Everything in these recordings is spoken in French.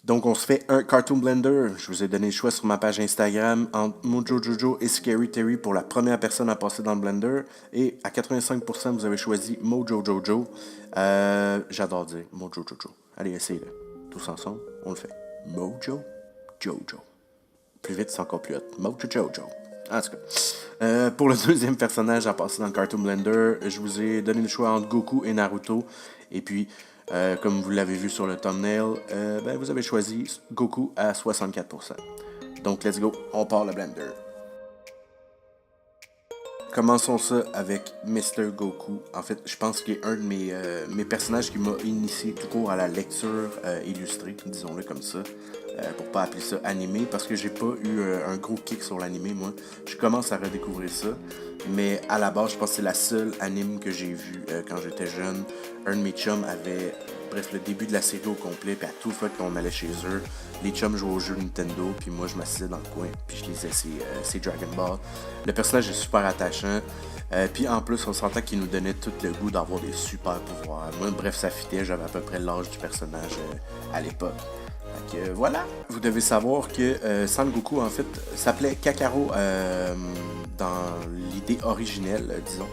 Donc, on se fait un Cartoon Blender. Je vous ai donné le choix sur ma page Instagram entre Mojo Jojo et Scary Terry pour la première personne à passer dans le Blender. Et à 85%, vous avez choisi Mojo Jojo. J'adore dire Mojo Jojo. Allez, essayez-le. Tous ensemble, on le fait. Mojo Jojo. Plus vite, c'est encore plus hot. Mojo Jojo. En tout cas. Pour le deuxième personnage à passer dans le Cartoon Blender, je vous ai donné le choix entre Goku et Naruto. Et puis, comme vous l'avez vu sur le thumbnail, vous avez choisi Goku à 64%. Donc, let's go, on part le Blender. Commençons ça avec Mr. Goku. En fait, je pense qu'il est un de mes personnages qui m'a initié tout court à la lecture illustrée, disons-le comme ça, pour pas appeler ça animé, parce que j'ai pas eu un gros kick sur l'animé, moi. Je commence à redécouvrir ça, mais à la base, je pense que c'est la seule anime que j'ai vue quand j'étais jeune. Un de mes chums avait, bref, le début de la série au complet, puis à tout fois qu'on allait chez eux, les chums jouaient aux jeux Nintendo, puis moi je m'assisais dans le coin, puis je lisais ses Dragon Ball. Le personnage est super attachant, puis en plus on s'entend qu'il nous donnait tout le goût d'avoir des super pouvoirs. Moi, bref, ça fitait, j'avais à peu près l'âge du personnage à l'époque. Donc voilà, vous devez savoir que Son Goku en fait s'appelait Kakarot dans l'idée originelle, disons.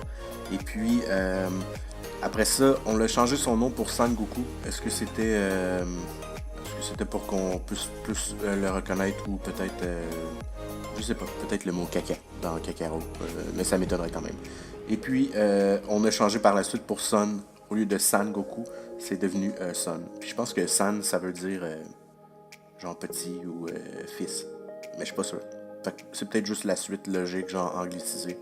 Et puis après ça, on l'a changé son nom pour Son Goku. Est-ce que c'était pour qu'on puisse plus le reconnaître ou peut-être, je sais pas, peut-être le mot caca dans Kakarot, mais ça m'étonnerait quand même. Et puis, on a changé par la suite pour Son. Au lieu de San Goku, c'est devenu Son. Puis je pense que San, ça veut dire genre petit ou fils. Mais je suis pas sûr. Fait que c'est peut-être juste la suite logique, genre anglicisée.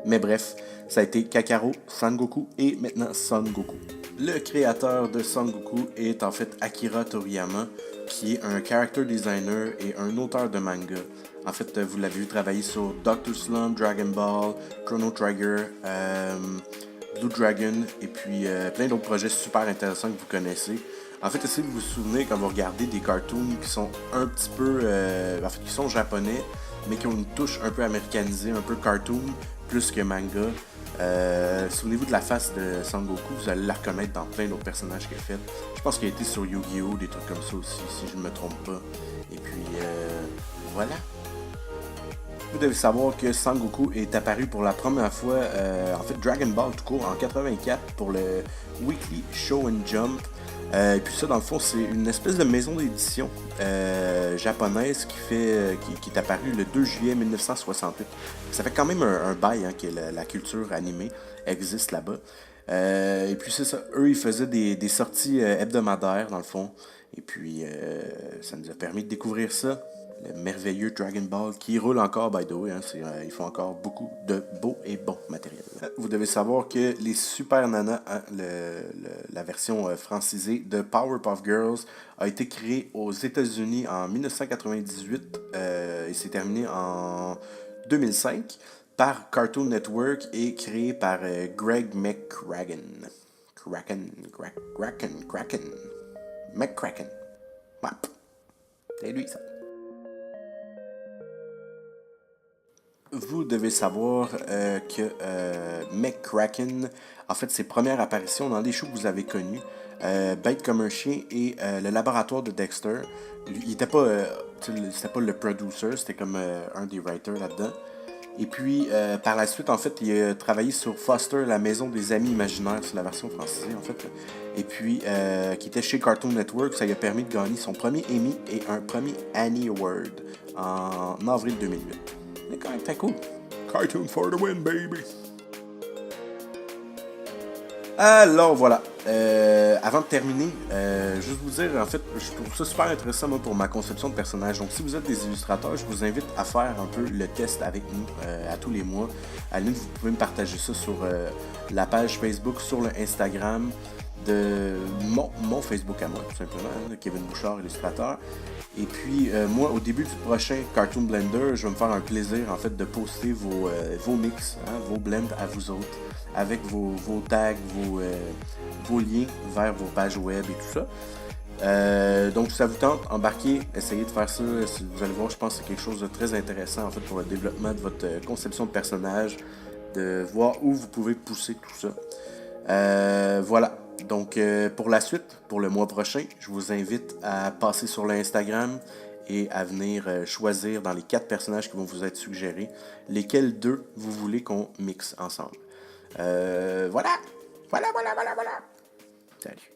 Mais bref, ça a été Kakarot, Son Goku et maintenant Son Goku. Le créateur de Son Goku est en fait Akira Toriyama, qui est un character designer et un auteur de manga. En fait, vous l'avez vu travailler sur Doctor Slump, Dragon Ball, Chrono Trigger, Blue Dragon et puis plein d'autres projets super intéressants que vous connaissez. En fait, essayez de vous souvenir quand vous regardez des cartoons qui sont un petit peu, qui sont japonais, mais qui ont une touche un peu américanisée, un peu cartoon, plus que manga. Souvenez-vous de la face de Son Goku, vous allez la reconnaître dans plein d'autres personnages qu'il a fait. Je pense qu'il a été sur Yu-Gi-Oh!, des trucs comme ça aussi, si je ne me trompe pas. Et puis, voilà. Vous devez savoir que Son Goku est apparu pour la première fois, en fait Dragon Ball tout court, en 84 pour le Weekly Show and Jump. Et puis ça, dans le fond, c'est une espèce de maison d'édition japonaise qui est apparue le 2 juillet 1968. Ça fait quand même un bail que la culture animée existe là-bas. Et puis c'est ça, eux, ils faisaient des sorties hebdomadaires, dans le fond. Et puis, ça nous a permis de découvrir ça. Le merveilleux Dragon Ball qui roule encore, by the way. Ils font encore beaucoup de beau et bon matériel. Vous devez savoir que les Super Nana, la version francisée de Powerpuff Girls, a été créée aux États-Unis en 1998 et s'est terminé en 2005 par Cartoon Network et créé par Greg McCracken. McCracken. Ouais. C'est lui, ça. Vous devez savoir que McCracken, en fait, ses premières apparitions dans les shows que vous avez connus, Bête comme un chien et le laboratoire de Dexter, il n'était pas, c'était pas le producer, c'était comme un des writers là-dedans. Et puis, par la suite, en fait, il a travaillé sur Foster, la maison des amis imaginaires, c'est la version française, en fait. Et puis, qui était chez Cartoon Network, ça lui a permis de gagner son premier Emmy et un premier Annie Award en avril 2008. C'est quand même très cool. Cartoon for the win, baby! Alors voilà, avant de terminer, juste vous dire, en fait, je trouve ça super intéressant moi pour ma conception de personnage. Donc si vous êtes des illustrateurs, je vous invite à faire un peu le test avec nous à tous les mois. À la limite, vous pouvez me partager ça sur la page Facebook, sur le Instagram de mon Facebook à moi, tout simplement, de Kevin Bouchard, illustrateur. Et puis, moi, au début du prochain Cartoon Blender, je vais me faire un plaisir, en fait, de poster vos mix, vos blends à vous autres, avec vos tags, vos liens vers vos pages web et tout ça. Donc, si ça vous tente, embarquez, essayez de faire ça. Vous allez voir, je pense que c'est quelque chose de très intéressant, en fait, pour le développement de votre conception de personnage, de voir où vous pouvez pousser tout ça. Voilà. Donc, pour la suite, pour le mois prochain, je vous invite à passer sur l'Instagram et à venir choisir dans les 4 personnages qui vont vous être suggérés, lesquels d'eux vous voulez qu'on mixe ensemble. Voilà! Voilà! Salut!